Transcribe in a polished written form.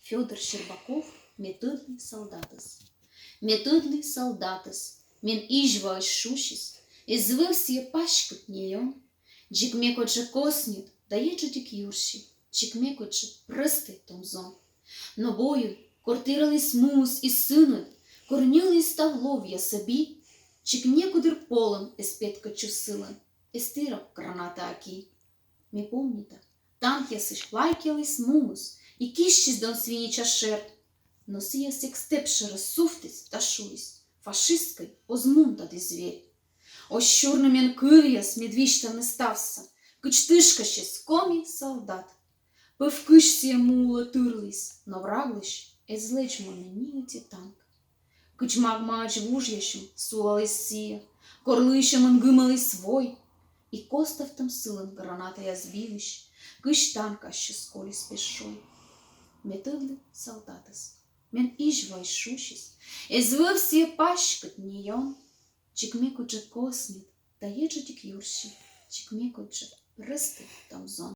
Федор Щербаков, методный солдатес. Методный солдатес, мен ижва шушис, извився я пашкот неyon, джикмекоче коснет, даєче тік юрші, чикмекоче присти томзон. Но бою кортирались мус і синут, корніли ставлов'я собі, чикмекудир полем еспеткочу силен, естирав граната аки. Ми помніта, танк ясиш лайкялись мумус, і кіщись дон свініча шерт, носиясь як степше розсуфтись, ташусь, фашисткой озмунтати звір. Ось чорним ян кир'яс медвіщтав не стався, кич тишка ще скомі солдат. Пив кишсія мула тирлись, но враглищ, езлеч моменіюті танк. Кич маг-мач вуж'ящим сулались сія, корлищем онгимали свой, і костав там силен граната я збівищ, киш танка ще сколі спішой. Методли солдатес, мен ижва шушис, извився я пашкот неyon, чикмекоче коснет, даєче тік юрші, чикмекоче присти томзон.